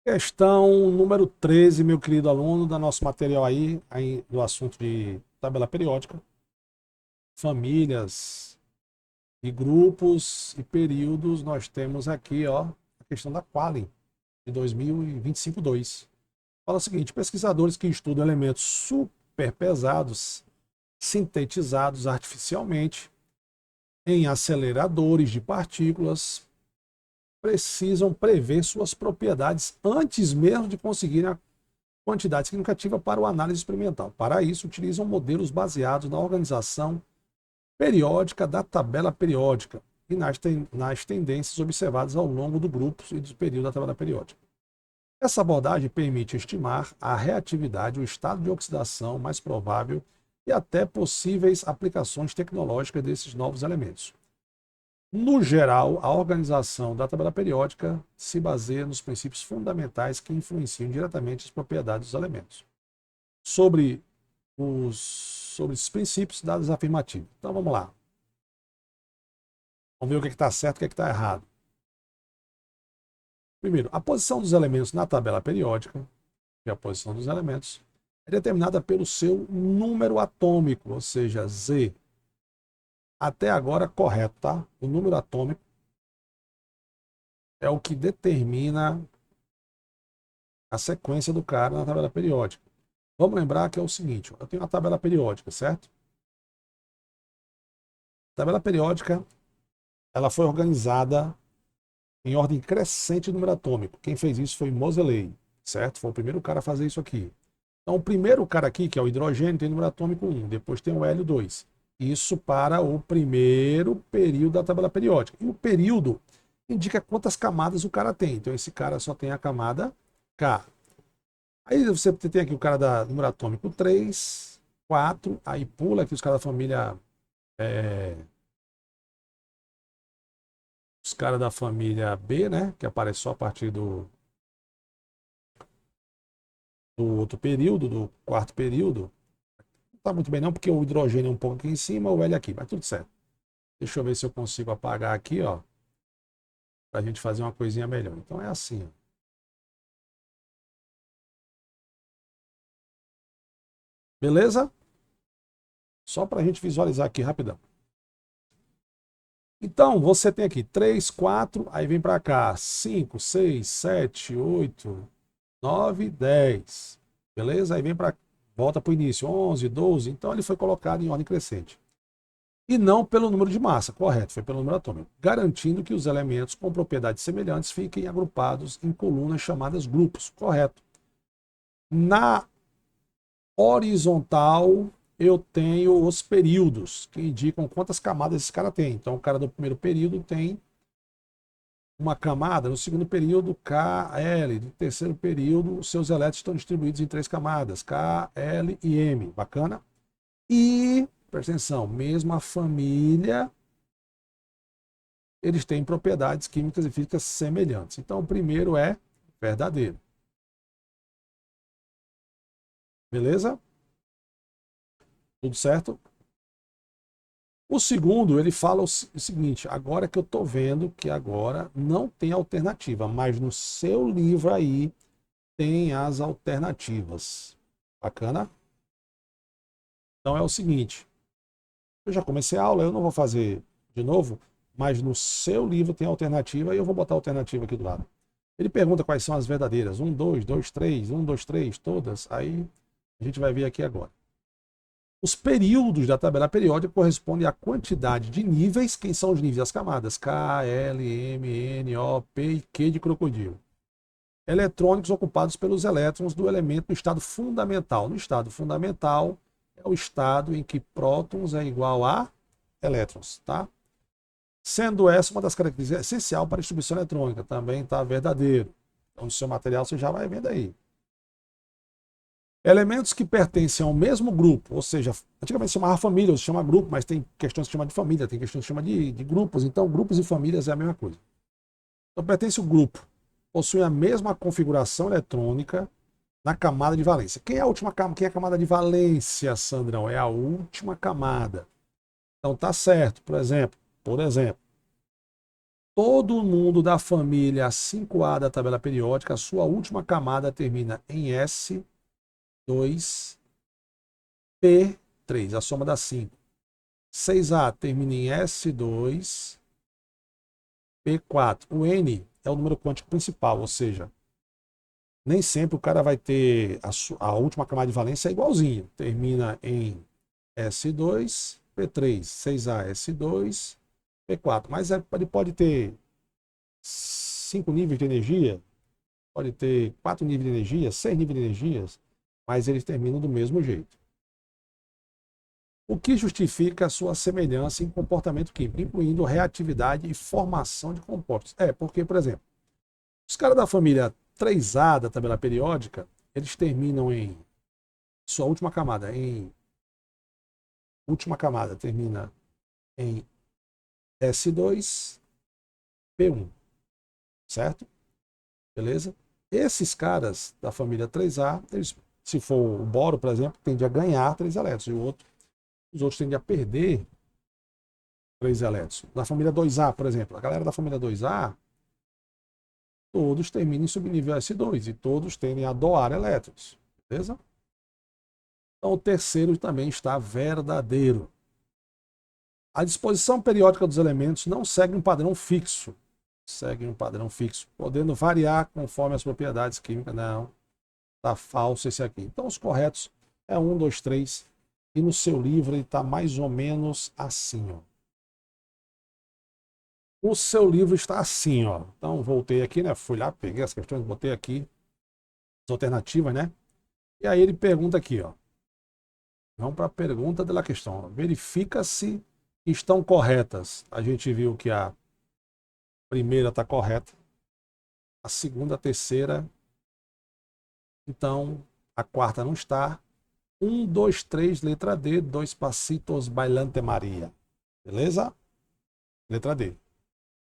Questão número 13, meu querido aluno, da nosso material aí do assunto de tabela periódica, famílias e grupos e períodos. Nós temos aqui, ó, a questão da Qualy de 2025-2. Fala o seguinte: pesquisadores que estudam elementos superpesados sintetizados artificialmente em aceleradores de partículas precisam prever suas propriedades antes mesmo de conseguirem a quantidade significativa para o análise experimental. Para isso, utilizam modelos baseados na organização periódica da tabela periódica e nas tendências observadas ao longo do grupo e do período da tabela periódica. Essa abordagem permite estimar a reatividade, o estado de oxidação mais provável e até possíveis aplicações tecnológicas desses novos elementos. No geral, a organização da tabela periódica se baseia nos princípios fundamentais que influenciam diretamente as propriedades dos elementos. Sobre esses princípios, dados afirmativos. Então vamos lá. Vamos ver o que está certo e o que está errado. Primeiro, a posição dos elementos na tabela periódica, que é a posição dos elementos, é determinada pelo seu número atômico, ou seja, Z. Até agora, correto, tá? O número atômico é o que determina a sequência do cara na tabela periódica. Vamos lembrar que é o seguinte: eu tenho uma tabela periódica, certo? A tabela periódica ela foi organizada em ordem crescente de número atômico. Quem fez isso foi Moseley, certo? Foi o primeiro cara a fazer isso aqui. Então, o primeiro cara aqui, que é o hidrogênio, tem número atômico 1, depois tem o hélio 2. Isso para o primeiro período da tabela periódica. E o período indica quantas camadas o cara tem. Então, esse cara só tem a camada K. Aí você tem aqui o cara da número atômico 3, 4, aí pula aqui os caras da família. É, os caras da família B, né? Que aparece só a partir do outro período, do quarto período. Não tá muito bem não, porque o hidrogênio é um pouco aqui em cima, o hélio aqui, mas tudo certo. Deixa eu ver se eu consigo apagar aqui, ó, pra gente fazer uma coisinha melhor. Então é assim, ó. Beleza? Só pra gente visualizar aqui rapidão. Então, você tem aqui 3, 4, aí vem para cá 5, 6, 7, 8, 9, 10. Beleza? Aí vem para volta para o início, 11, 12. Então ele foi colocado em ordem crescente. E não pelo número de massa, correto, foi pelo número atômico, garantindo que os elementos com propriedades semelhantes fiquem agrupados em colunas chamadas grupos, correto. Na horizontal, eu tenho os períodos, que indicam quantas camadas esse cara tem. Então, o cara do primeiro período tem uma camada, no segundo período, KL, no terceiro período, os seus elétrons estão distribuídos em 3 camadas, K, L e M. Bacana? E, presta atenção, mesma família, eles têm propriedades químicas e físicas semelhantes. Então, o primeiro é verdadeiro. Beleza? Tudo certo? O segundo, ele fala o seguinte: agora que eu estou vendo que agora não tem alternativa, mas no seu livro aí tem as alternativas. Bacana? Então é o seguinte: eu já comecei a aula, eu não vou fazer de novo, mas no seu livro tem alternativa e eu vou botar a alternativa aqui do lado. Ele pergunta quais são as verdadeiras: 1, 2, 2, 3, 1, 2, 3, todas. Aí a gente vai ver aqui agora. Os períodos da tabela periódica correspondem à quantidade de níveis. Quem são os níveis das camadas? K, L, M, N, O, P e Q de crocodilo. Eletrônicos ocupados pelos elétrons do elemento no estado fundamental. No estado fundamental é o estado em que prótons é igual a elétrons, tá? Sendo essa uma das características essenciais para a distribuição eletrônica. Também está verdadeiro. Então, no seu material você já vai vendo aí. Elementos que pertencem ao mesmo grupo, ou seja, antigamente se chamava família, se chama grupo, mas tem questões que se chama de família, tem questões que se chama de grupos, então grupos e famílias é a mesma coisa. Então pertence o grupo, possui a mesma configuração eletrônica na camada de valência. Quem é a última camada? Quem é a camada de valência, Sandrão? É a última camada. Então tá certo, por exemplo, todo mundo da família 5A da tabela periódica, a sua última camada termina em S2P3, a soma dá 5. 6A termina em S2P4. O N é o número quântico principal, ou seja, nem sempre o cara vai ter a última camada de valência é igualzinho. Termina em S2P3, 6A, S2, P4. Mas ele pode ter 5 níveis de energia, pode ter 4 níveis de energia, 6 níveis de energias, mas eles terminam do mesmo jeito. O que justifica a sua semelhança em comportamento químico, incluindo reatividade e formação de compostos? Porque, por exemplo, os caras da família 3A da tabela periódica, eles terminam em sua última camada termina em S2P1, certo? Beleza? Esses caras da família 3A, eles, se for o boro, por exemplo, tende a ganhar 3 elétrons, e os outros tendem a perder 3 elétrons. Na família 2A, por exemplo, a galera da família 2A, todos terminam em subnível S2 e todos tendem a doar elétrons, beleza? Então o terceiro também está verdadeiro. A disposição periódica dos elementos não segue um padrão fixo. Podendo variar conforme as propriedades químicas. Não, está falso esse aqui. Então os corretos é 1, 2, 3. E no seu livro ele está mais ou menos assim, ó. O seu livro está assim, ó. Então voltei aqui, né? Fui lá, peguei as questões, botei aqui as alternativas, né? E aí ele pergunta aqui, ó. Vamos para a pergunta da questão. Verifica se estão corretas. A gente viu que a primeira está correta, a segunda, a terceira, então a quarta não está. 1, 2, 3, letra D, 2 pasitos bailante Maria. Beleza? Letra D.